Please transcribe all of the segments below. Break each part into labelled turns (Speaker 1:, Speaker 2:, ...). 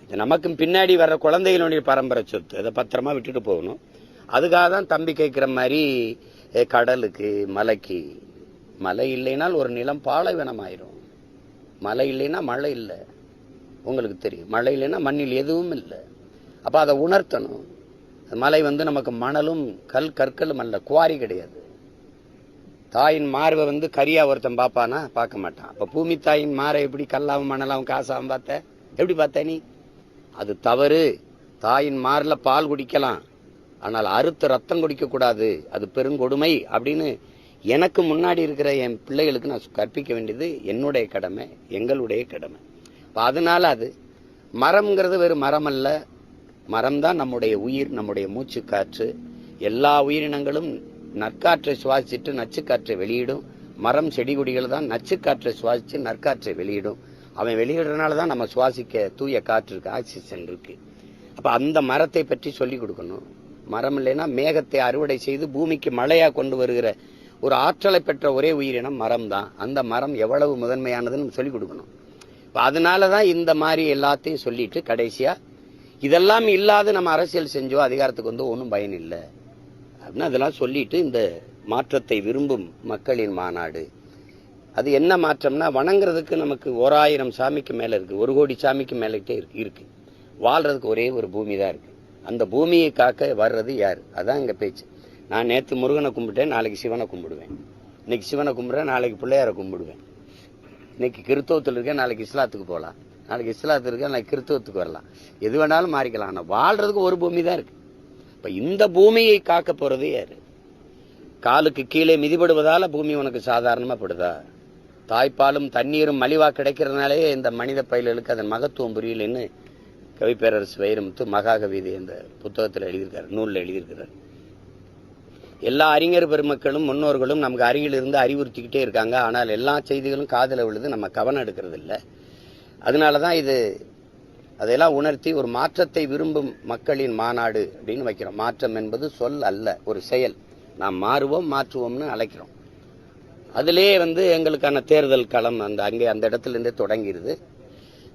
Speaker 1: இது நமக்கும் பின்னாடி வர்ற குழந்தைகளுடைய பரம்பரை சொத்து. அதை பத்திரமா விட்டுட்டு போகணும். அதுக்காக தான் தம்பி கேட்கிற மாதிரி கடலுக்கு, மலைக்கு. மழை இல்லைனால் ஒரு நிலம் பாலைவனம் ஆயிரும். மழை இல்லைன்னா மழை இல்லை, உங்களுக்கு தெரியும். மழை இல்லைன்னா மண்ணில் எதுவும் இல்லை. அப்ப அதை உணர்த்தணும். மலை நமக்கு மணலும் கற்களும் அல்ல, குவாரி கிடையாது. தாயின் மார்பை கரியா ஒருத்தன் பார்ப்பானா? பார்க்க மாட்டான். அப்ப பூமி தாயின் மாரை எப்படி கல்லாவும் மணலாவும் காசாவும் பார்த்த? எப்படி பார்த்த நீ? அது தவறு. தாயின் மார்ல பால் குடிக்கலாம், ஆனால் அறுத்த ரத்தம் குடிக்க கூடாது, அது பெருங்கொடுமை அப்படின்னு எனக்கு முன்னாடி இருக்கிற என் பிள்ளைகளுக்கு நான் கற்பிக்க வேண்டியது என்னுடைய கடமை, எங்களுடைய கடமை. அதனால அது மரம்ங்கிறது வெறும் மரம் அல்ல. மரம் தான் நம்முடைய உயிர், நம்முடைய மூச்சு காற்று. எல்லா உயிரினங்களும் நற்காற்றை சுவாசிச்சுட்டு நச்சுக்காற்றை வெளியிடும். மரம் செடி கொடிகள் தான் நச்சுக்காற்றை சுவாசிச்சு நற்காற்றை வெளியிடும். அவன் வெளியிடுறதுனால தான் நம்ம சுவாசிக்க தூய காற்று இருக்கு, ஆக்சிஜன் இருக்கு. அப்ப அந்த மரத்தை பற்றி சொல்லி கொடுக்கணும். மரம் இல்லைன்னா மேகத்தை அறுவடை செய்து பூமிக்கு மழையா கொண்டு வருகிற ஒரு ஆற்றலை பெற்ற ஒரே உயிரினம் மரம் தான். அந்த மரம் எவ்வளவு முதன்மையானதுன்னு சொல்லி கொடுக்கணும். அதனாலதான் இந்த மாதிரி எல்லாத்தையும் சொல்லிட்டு கடைசியா இதெல்லாம் இல்லாத நம்ம அரசியல் செஞ்சோ அதிகாரத்துக்கு ஒன்றும் பயன் இல்லை அப்படின்னு அதெல்லாம் சொல்லிட்டு இந்த மாற்றத்தை விரும்பும் மக்களின் மாநாடு. அது என்ன மாற்றம்னா, வணங்குறதுக்கு நமக்கு 1000 சாமிக்கு மேல இருக்கு, 1 கோடி சாமிக்கு மேலே இருக்கு. வாழ்றதுக்கு ஒரே ஒரு பூமி தான் இருக்கு. அந்த பூமியை காக்க வர்றது யாரு? அதான் எங்க பேச்சு. நான் நேற்று முருகனை கும்பிட்டேன், நாளைக்கு சிவனை கும்பிடுவேன். இன்னைக்கு சிவனை கும்பிடுறேன், நாளைக்கு பிள்ளையாரை கும்பிடுவேன். இன்னைக்கு கிறிஸ்தவத்தில் இருக்கேன், நாளைக்கு இஸ்லாத்துக்கு போகலாம். நாளைக்கு இஸ்லாத்துக்கு இருக்க, நாளைக்கு கிறிஸ்தவத்துக்கு வரலாம். எது வேணாலும் மாறிக்கலாம். ஆனால் வாழ்றதுக்கு ஒரு பூமி தான் இருக்கு. இப்ப இந்த பூமியை காக்க போறது யாரு? காலுக்கு கீழே மிதிபடுவதால பூமி உனக்கு சாதாரணமா படுதா? தாய்ப்பாலும் தண்ணீரும் மலிவா கிடைக்கிறதுனாலே இந்த மனித பயில்களுக்கு அதன் மகத்துவம் புரியலன்னு கவிப்பேரரசு வைரமுத்து மகாகவிதை இந்த புத்தகத்தில் எழுதியிருக்காரு, நூலில் எழுதியிருக்கிறார். எல்லா அறிஞர் பெருமக்களும் முன்னோர்களும் நமக்கு அருகில் இருந்து அறிவுறுத்திக்கிட்டே இருக்காங்க. ஆனால் எல்லா செய்திகளும் காதல விழுது, நம்ம கவனம் எடுக்கிறது இல்லை. அதனாலதான் இது அதையெல்லாம் உணர்த்தி ஒரு மாற்றத்தை விரும்பும் மக்களின் மாநாடு அப்படின்னு வைக்கிறோம். மாற்றம் என்பது சொல் அல்ல, ஒரு செயல். நாம் மாறுவோம் மாற்றுவோம்னு அழைக்கிறோம். அதிலே எங்களுக்கான தேர்தல் களம் அங்கே அந்த இடத்துல இருந்தே தொடங்கிடுது.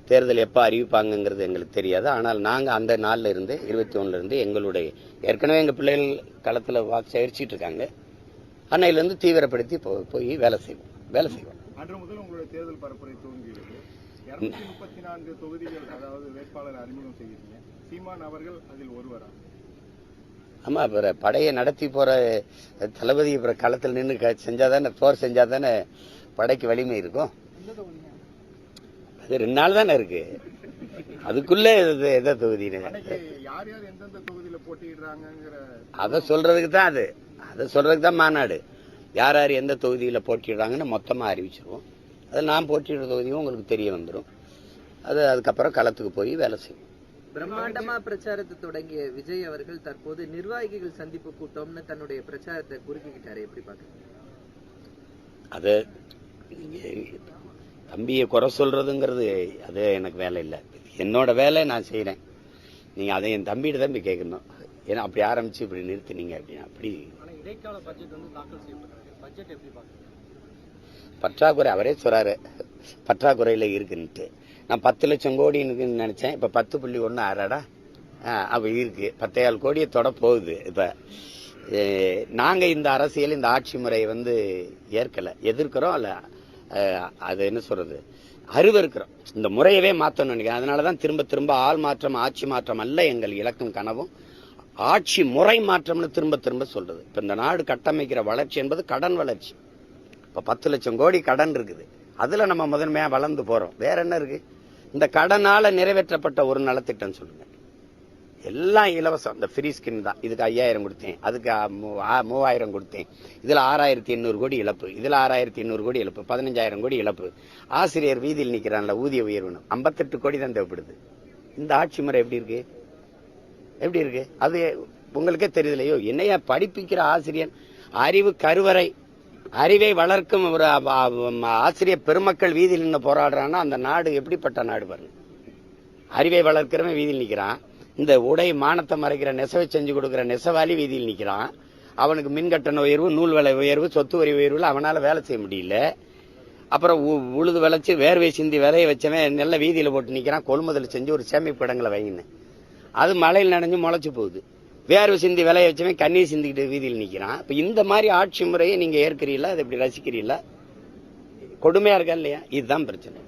Speaker 1: தேர்தல் எப்போ அறிவிப்பாங்கிறது எங்களுக்கு தெரியாது. ஆனால் நாங்கள் அந்த நாளில் இருந்து 21 இருந்து எங்களுடைய ஏற்கனவே எங்கள் பிள்ளைகள் களத்தில் வாக்கு சேகரிச்சிட்டு இருக்காங்க. அன்னையிலிருந்து தீவிரப்படுத்தி போய் வேலை செய்வோம்.
Speaker 2: அன்று முதல் உங்களுடைய தேர்தல் பரப்புரை துவங்கியிருக்கு. 234 தொகுதிகள், அதாவது வேட்பாளர் அறிமுகம் செய்கிறீங்க. சீமான் அவர்கள் அதில் ஒருவரா?
Speaker 1: ஆமா, படையை நடத்தி போற தளபதி களத்தில் நின்று செஞ்சாதானே, போர் செஞ்சாதானே படைக்கு வலிமை இருக்கும். அது 2 நாள் தானே இருக்கு, அதுக்குள்ள எந்த தொகுதி அதை சொல்றதுக்கு தான் மாநாடு. யார் யார் எந்த தொகுதியில போட்டிடுறாங்கன்னு மொத்தமா அறிவிச்சிருவோம். அது நான் போட்டியிடுற தொகுதியும் உங்களுக்கு தெரிய வந்துடும். அதுக்கப்புறம் களத்துக்கு போய் வேலை செய்வோம்.
Speaker 3: பிரம்மாண்டமா பிரச்சாரத்தை தொடங்கிய விஜய் அவர்கள் தற்போது நிர்வாகிகள் சந்திப்பு கூட்டம்னு தன்னுடைய பிரச்சாரத்தை குறுக்கிக்கிட்டாரு. எப்படி பாக்குறீங்க?
Speaker 1: அது தம்பியை குறை சொல்றதுங்கிறது அது எனக்கு வேலை இல்லை. என்னோட வேலை நான் செய்யறேன். நீங்க அதை என் தம்பிகிட்ட தம்பி கேட்கணும். ஏன்னா அப்படி ஆரம்பிச்சு இப்படி நிறுத்தினீங்க அப்படின்னா அப்படி
Speaker 2: இடைக்கால பட்ஜெட் தாக்கல் செய்யப்பட்டிருக்கு. பட்ஜெட் எப்படி பாக்குறீங்க?
Speaker 1: பற்றாக்குறை அவரே சொல்றாரு, பற்றாக்குறையில இருக்குன்ட்டு. நான் 10 லட்சம் கோடி இருக்குன்னு நினைச்சேன். இப்ப 10.1 ஆறாடா அப்ப இருக்கு. 10,000 கோடியை தொட போகுது. இப்ப நாங்க இந்த அரசியல், இந்த ஆட்சி முறையை ஏற்கல, எதிர்க்கிறோம். அல்ல அது என்ன சொல்றது, அருவருக்கிறோம். இந்த முறையவே மாற்றணும்னு நினைக்கிறேன். அதனாலதான் திரும்ப திரும்ப ஆள் மாற்றம் ஆட்சி மாற்றம் அல்ல எங்கள் இலக்கும் கனவும், ஆட்சி முறை மாற்றம்னு திரும்ப திரும்ப சொல்றது. இப்ப இந்த நாடு கட்டமைக்கிற வளர்ச்சி என்பது கடன் வளர்ச்சி. இப்ப 10 லட்சம் கோடி கடன் இருக்குது. அதுல நம்ம முதன்மையா வளர்ந்து போறோம். வேற என்ன இருக்கு? இந்த கடனால நிறைவேற்றப்பட்ட ஒரு நலத்திட்டம் சொல்லுங்க. எல்லாம் இலவசம். இந்த ஃப்ரீ ஸ்கின் தான். இதுக்கு 5000 கொடுத்தேன், அதுக்கு 3000 கொடுத்தேன். இதுல 6800 கோடி இழப்பு, இதுல 6800 கோடி இழப்பு, 15000 கோடி இழப்பு. ஆசிரியர் வீதியில் நிக்கிறான்ல, ஊதிய உயர்வு 58 கோடி தான் தேவைப்படுது. இந்த ஆட்சி முறை எப்படி இருக்கு? அது உங்களுக்கே தெரியுதுலையோ? என்னையா படிப்பிக்கிற ஆசிரியர், அறிவு கருவறை, அறிவை வளர்க்கும் ஒரு ஆசிரியர் பெருமக்கள் வீதியில் நின்று போராடுறான்னா அந்த நாடு எப்படிப்பட்ட நாடு பாருங்க. அறிவை வளர்க்கிறவன் வீதியில் நிக்கிறான். இந்த உடை மானத்தை மறைக்கிற நெசவை செஞ்சு கொடுக்கிற நெசவாளி வீதியில் நிக்கிறான். அவனுக்கு மின்கட்டண உயர்வு, நூல் விலை உயர்வு, சொத்து வரி உயர்வுல அவனால வேலை செய்ய முடியல. அப்புறம் உழுது விளைச்சு வேர்வை சிந்தி விதைய வச்சவன் நல்ல வீதியில போட்டு நிக்கிறான், கொள்முதல் செஞ்சு ஒரு சேமிப்பு இடங்களை வைங்கன்னு. அது மழையில் நனைஞ்சு முளைச்சு போகுது. வேர்வை சிந்தி விளைய வச்சவன் கண்ணீர் சிந்திக்கிட்டு வீதியில் நிக்கிறான். இப்ப இந்த மாதிரி ஆட்சி முறையை நீங்க ஏற்கிறீங்களா? அதை இப்படி ரசிக்கிறீங்களா? கொடுமையா இருக்கா இல்லையா? இதுதான் பிரச்சனை.